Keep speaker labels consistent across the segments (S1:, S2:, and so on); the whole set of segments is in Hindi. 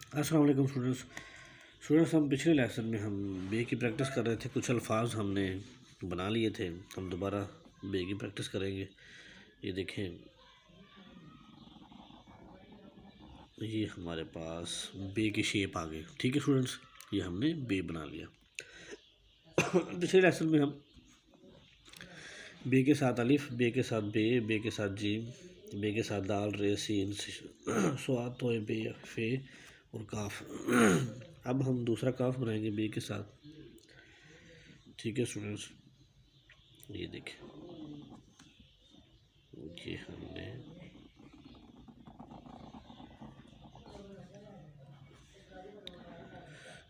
S1: अस्सलाम वालेकुम स्टूडेंट्स हम पिछले लेसन में हम बे की प्रैक्टिस कर रहे थे। कुछ अल्फाज हमने बना लिए थे, हम दोबारा बे की प्रैक्टिस करेंगे। ये देखें, ये हमारे पास बे की शेप आ गई। ठीक है स्टूडेंट्स, ये हमने बे बना लिया। पिछले लेसन में हम बे के साथ अलिफ, बे के साथ बे के साथ जीम, बे के साथ दाल, रे, सीन, स्वाद, तोय, बे, फे और काफ। अब हम दूसरा काफ बनाएंगे बे के साथ। ठीक है स्टूडेंट्स, ये देखें,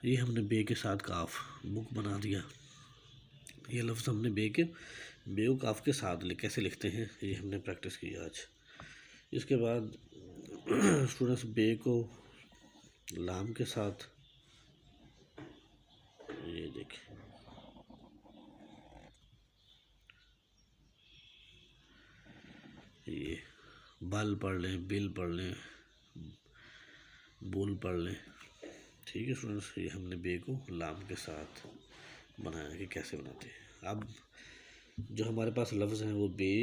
S1: ये हमने बे के साथ काफ बुक बना दिया। ये लफ्ज़ हमने बे और काफ के साथ कैसे लिखते हैं, ये हमने प्रैक्टिस की आज। इसके बाद स्टूडेंट्स बे को लाम के साथ, ये देखें, ये बल पढ़ लें, बिल पढ़ लें, बुल पढ़ लें। ठीक है स्टूडेंट्स, ये हमने बे को लाम के साथ बनाया कि कैसे बनाते हैं। अब जो हमारे पास लफ्ज़ हैं वो बे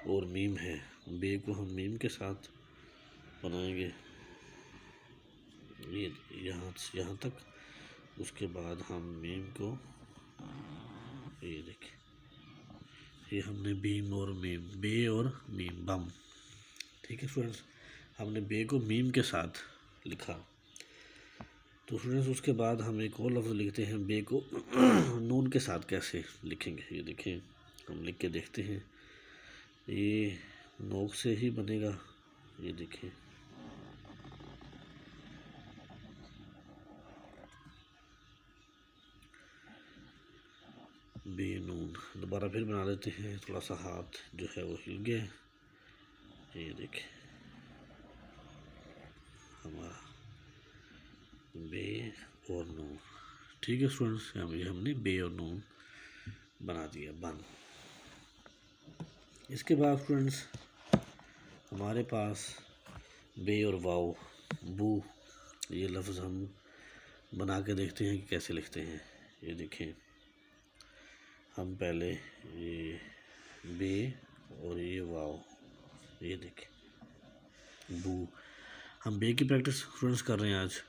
S1: और मीम है। बे को हम मीम के साथ बनाएंगे, ये यहाँ तक। उसके बाद हम मीम को, ये देखें, ये हमने बीम और मीम, बे और मीम, बम। ठीक है स्टूडेंट्स, हमने बे को मीम के साथ लिखा। तो स्टूडेंट्स उसके बाद हम एक और लफ्ज़ लिखते हैं बे को नून के साथ कैसे लिखेंगे। ये देखें, हम लिख के देखते हैं। ये नोक से ही बनेगा, ये देखें, बे नून। दोबारा फिर बना लेते हैं, थोड़ा सा हाथ जो है वो हिल गया। ये देखें, हमारा बे और नून। ठीक है स्टूडेंट्स, हमने बे और नून बना दिया, बन। इसके बाद स्टूडेंट्स हमारे पास बे और वाव, बू। ये लफ्ज़ हम बना के देखते हैं कि कैसे लिखते हैं। ये देखें, हम पहले ये बे और ये वाव, ये देखें, बू। हम बे की प्रैक्टिस स्टूडेंट्स कर रहे हैं आज।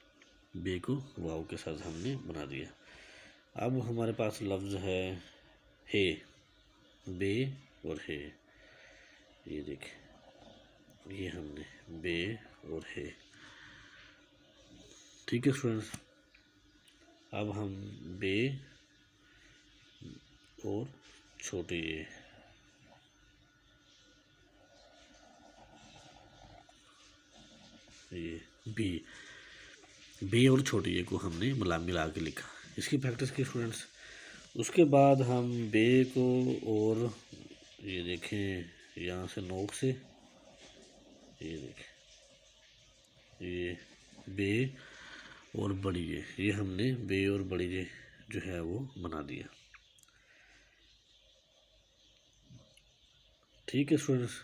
S1: बे को वाव के साथ हमने बना दिया। अब हमारे पास लफ्ज़ है हे, बे और हे। ये देखें, ये हमने बे और हे। ठीक है स्टूडेंट्स, अब हम बे और छोटे ये बे और छोटे ये को हमने मिला के लिखा। इसकी प्रैक्टिस की स्टूडेंट्स। उसके बाद हम बे को, और ये देखें यहाँ से नोक से, ये देखें, ये बे और बड़ी ये हमने बे और बड़ी जो है वो बना दिया। ठीक है स्टूडेंट्स,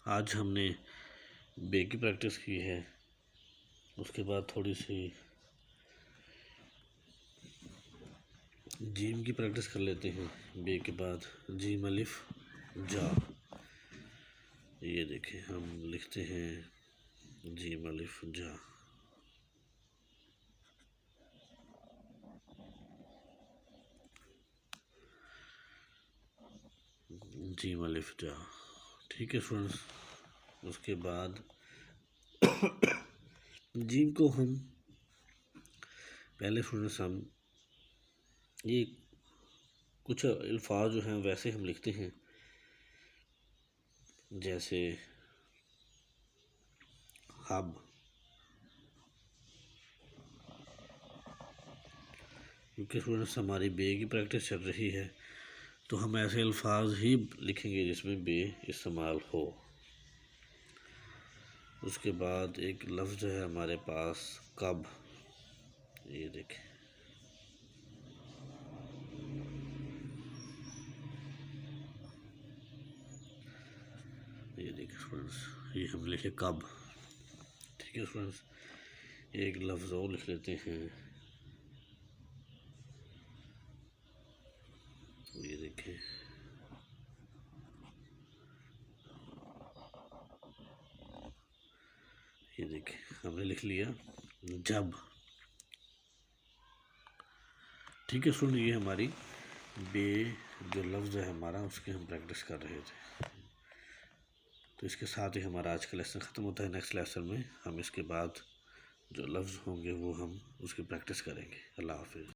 S1: आज हमने बे की प्रैक्टिस की है। उसके बाद थोड़ी सी जीम की प्रैक्टिस कर लेते हैं। बे के बाद जीम अलिफ जा। ये देखें, हम लिखते हैं जीम अलिफ जा। जीम अलिफ जा। ठीक है स्टूडेंट्स, उसके बाद जीम को हम पहले स्टूडेंट्स हम ये कुछ अल्फाज जो हैं वैसे हम लिखते हैं, जैसे हब। क्योंकि स्टूडेंट्स हमारी बे की प्रैक्टिस चल रही है, तो हम ऐसे अल्फाज ही लिखेंगे जिसमें बे इस्तेमाल हो। उसके बाद एक लफ्ज़ है हमारे पास कब। ये देखें, ये देखें स्टूडेंट्स, ये हम लिखे कब। ठीक है स्टूडेंट्स, एक लफ्ज़ और लिख लेते हैं। ये देखें, ये देखें हमने लिख लिया जब। ठीक है, सुन, ये हमारी बे जो लफ्ज़ है हमारा, उसकी हम प्रैक्टिस कर रहे थे। तो इसके साथ ही हमारा आज का लेसन ख़त्म होता है। नेक्स्ट लेसन में हम इसके बाद जो लफ्ज़ होंगे वो हम उसकी प्रैक्टिस करेंगे। अल्लाह हाफ़िज़।